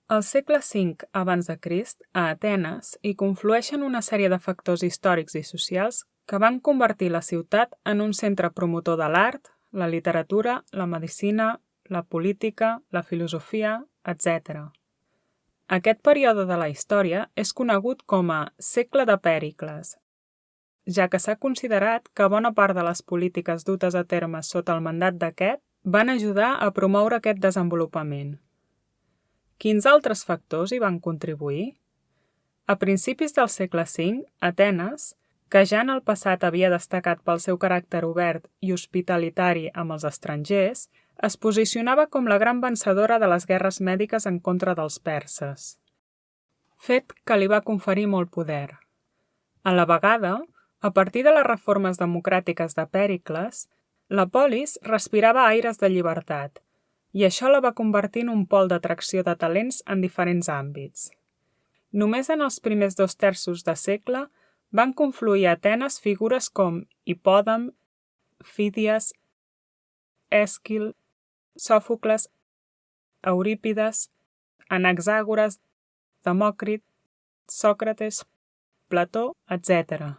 Al segle V abans de Crist, a Atenes, hi conflueixen una sèrie de factors històrics i socials que van convertir la ciutat en un centre promotor de l'art, la literatura, la medicina, la política, la filosofia, etc. Aquest període de la història és conegut com a segle de Pèricles, ja que s'ha considerat que bona part de les polítiques dutes a terme sota el mandat d'aquest van ajudar a promoure aquest desenvolupament. Quins altres factors hi van contribuir? A principis del segle V, Atenes, que ja en el passat havia destacat pel seu caràcter obert i hospitalitari amb els estrangers, es posicionava com la gran vencedora de les guerres mèdiques en contra dels perses, fet que li va conferir molt poder. A la vegada, a partir de les reformes democràtiques de Pèricles, la polis respirava aires de llibertat, i això la va convertir en un pol d'atracció de talents en diferents àmbits. Només en els primers 2/3 de segle van confluir a Atenes figures com Hipòdam, Fídies, Èsquil, Sòfocles, Eurípides, Anaxàgores, Demòcrit, Sòcrates, Plató, etc.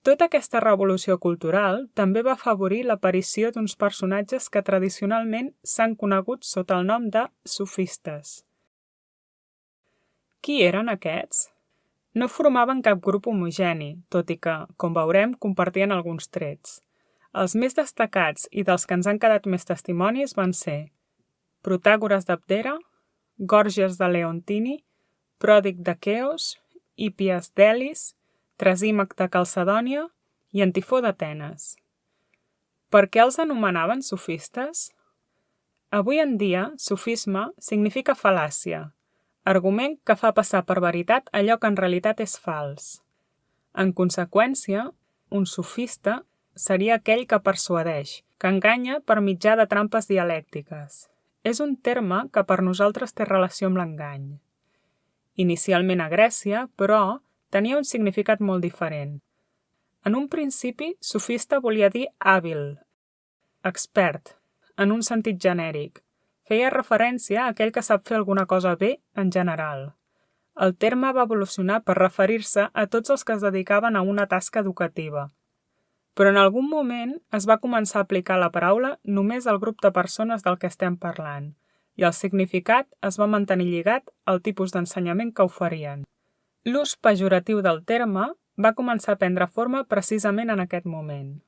Tota aquesta revolució cultural també va afavorir l'aparició d'uns personatges que tradicionalment s'han conegut sota el nom de sofistes. Qui eren aquests? No formaven cap grup homogeni, tot i que, com veurem, compartien alguns trets. Els més destacats i dels que ens han quedat més testimonis van ser Protàgores d'Abdera, Gòrgies de Leontini, Pròdic de Queos, Hípies d'Elis, Trasímac de Calcedònia i Antifó d'Atenes. Per què els anomenaven sofistes? Avui en dia, sofisme significa fal·làcia, argument que fa passar per veritat allò que en realitat és fals. En conseqüència, un sofista seria aquell que persuadeix, que enganya per mitjà de trampes dialèctiques. És un terme que per nosaltres té relació amb l'engany. Inicialment a Grècia, però, tenia un significat molt diferent. En un principi, sofista volia dir hàbil, expert, en un sentit genèric. Feia referència a aquell que sap fer alguna cosa bé en general. El terme va evolucionar per referir-se a tots els que es dedicaven a una tasca educativa. Però en algun moment es va començar a aplicar la paraula només al grup de persones del que estem parlant, i el significat es va mantenir lligat al tipus d'ensenyament que oferien. L'ús pejoratiu del terme va començar a prendre forma precisament en aquest moment.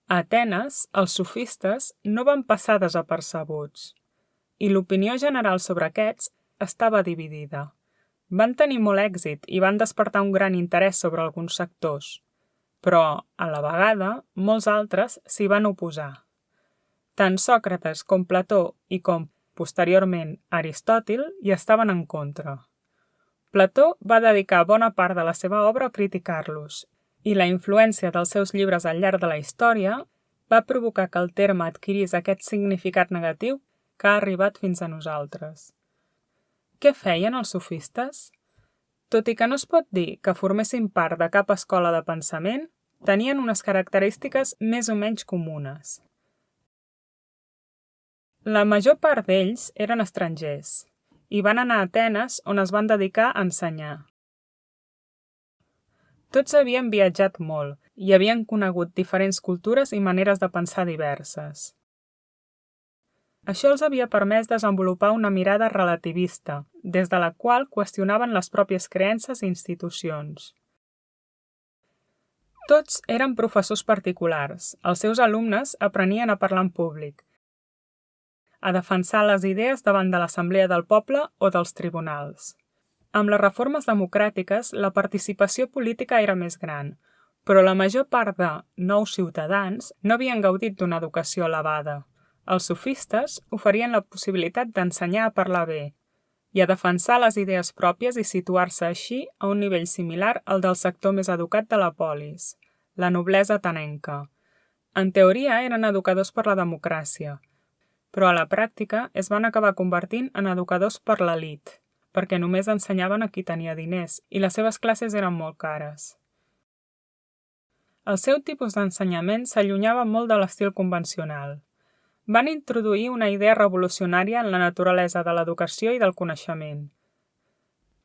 A Atenes, els sofistes no van passar desapercebuts, i l'opinió general sobre aquests estava dividida. Van tenir molt èxit i van despertar un gran interès sobre alguns sectors, però, a la vegada, molts altres s'hi van oposar. Tant Sòcrates com Plató i com, posteriorment, Aristòtil hi estaven en contra. Plató va dedicar bona part de la seva obra a criticar-los, i la influència dels seus llibres al llarg de la història va provocar que el terme adquirís aquest significat negatiu que ha arribat fins a nosaltres. Què feien els sofistes? Tot i que no es pot dir que formessin part de cap escola de pensament, tenien unes característiques més o menys comunes. La major part d'ells eren estrangers, i van anar a Atenes on es van dedicar a ensenyar. Tots havien viatjat molt i havien conegut diferents cultures i maneres de pensar diverses. Això els havia permès desenvolupar una mirada relativista, des de la qual qüestionaven les pròpies creences i institucions. Tots eren professors particulars, els seus alumnes aprenien a parlar en públic, a defensar les idees davant de l'Assemblea del Poble o dels tribunals. Amb les reformes democràtiques, la participació política era més gran, però la major part de nous ciutadans no havien gaudit d'una educació elevada. Els sofistes oferien la possibilitat d'ensenyar a parlar bé i a defensar les idees pròpies i situar-se així a un nivell similar al del sector més educat de la polis, la noblesa atenenca. En teoria eren educadors per la democràcia, però a la pràctica es van acabar convertint en educadors per l'elit, perquè només ensenyaven a qui tenia diners i les seves classes eren molt cares. El seu tipus d'ensenyament s'allunyava molt de l'estil convencional. van introduir una idea revolucionària en la naturalesa de l'educació i del coneixement.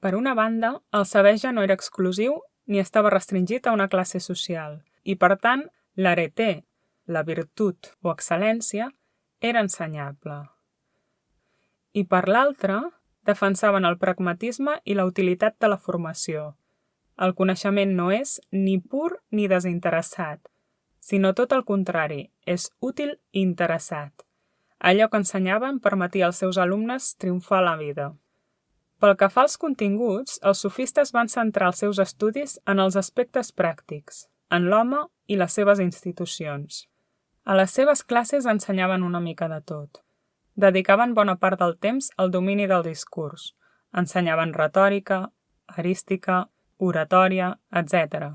Per una banda, el saber ja no era exclusiu ni estava restringit a una classe social, i per tant, l'arete, la virtut o excel·lència, era ensenyable. I per l'altra, defensaven el pragmatisme i la utilitat de la formació. El coneixement no és ni pur ni desinteressat, sinó tot el contrari, és útil i interessat. Allò que ensenyaven permetia als seus alumnes triomfar a la vida. Pel que fa als continguts, els sofistes van centrar els seus estudis en els aspectes pràctics, en l'home i les seves institucions. A les seves classes ensenyaven una mica de tot. Dedicaven bona part del temps al domini del discurs. Ensenyaven retòrica, erística, oratòria, etc.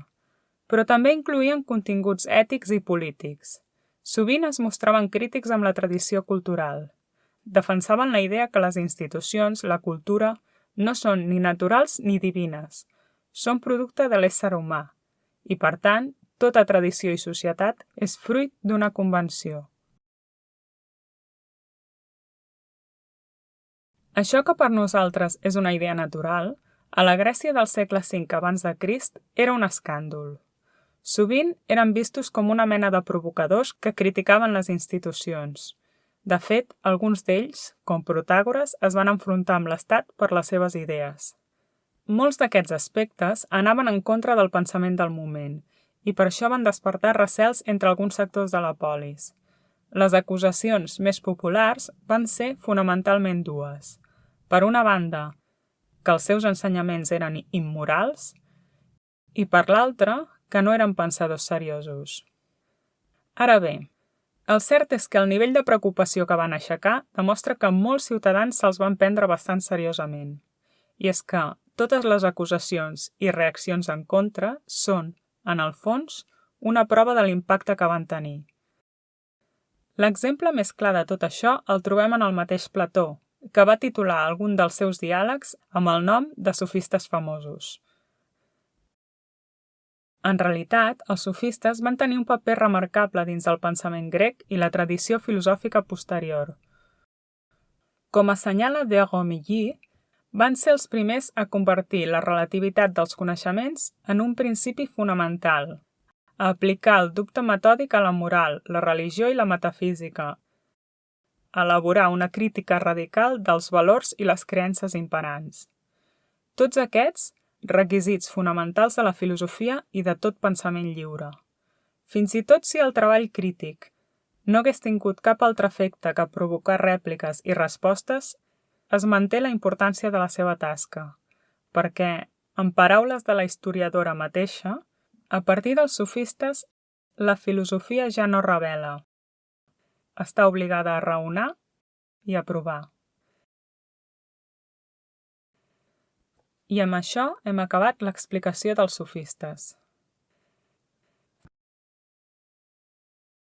Però també incloïen continguts ètics i polítics. Sovint es mostraven crítics amb la tradició cultural. Defensaven la idea que les institucions, la cultura, no són ni naturals ni divines. Són producte de l'ésser humà i, per tant, tota tradició i societat és fruit d'una convenció. Això que per nosaltres és una idea natural, a la Grècia del segle V abans de Crist era un escàndol. Sovint eren vistos com una mena de provocadors que criticaven les institucions. De fet, alguns d'ells, com Protàgores, es van enfrontar amb l'Estat per les seves idees. Molts d'aquests aspectes anaven en contra del pensament del moment i per això van despertar recels entre alguns sectors de la polis. Les acusacions més populars van ser fonamentalment dues. Per una banda, que els seus ensenyaments eren immorals i per l'altra, que no eren pensadors seriosos. Ara bé, el cert és que el nivell de preocupació que van aixecar demostra que molts ciutadans se'ls van prendre bastant seriosament. I és que totes les acusacions i reaccions en contra són, en el fons, una prova de l'impacte que van tenir. L'exemple més clar de tot això el trobem en el mateix Plató, que va titular algun dels seus diàlegs amb el nom de Sofistes famosos. En realitat, els sofistes van tenir un paper remarcable dins del pensament grec i la tradició filosòfica posterior. Com assenyala de Romilly, van ser els primers a convertir la relativitat dels coneixements en un principi fonamental, a aplicar el dubte metòdic a la moral, la religió i la metafísica, a elaborar una crítica radical dels valors i les creences imperants. Tots aquests requisits fonamentals de la filosofia i de tot pensament lliure. Fins i tot si el treball crític no hagués tingut cap altre efecte que provocar rèpliques i respostes, es manté la importància de la seva tasca, perquè, en paraules de la historiadora mateixa, a partir dels sofistes, la filosofia ja no revela. Està obligada a raonar i a provar. I amb això hem acabat l'explicació dels sofistes.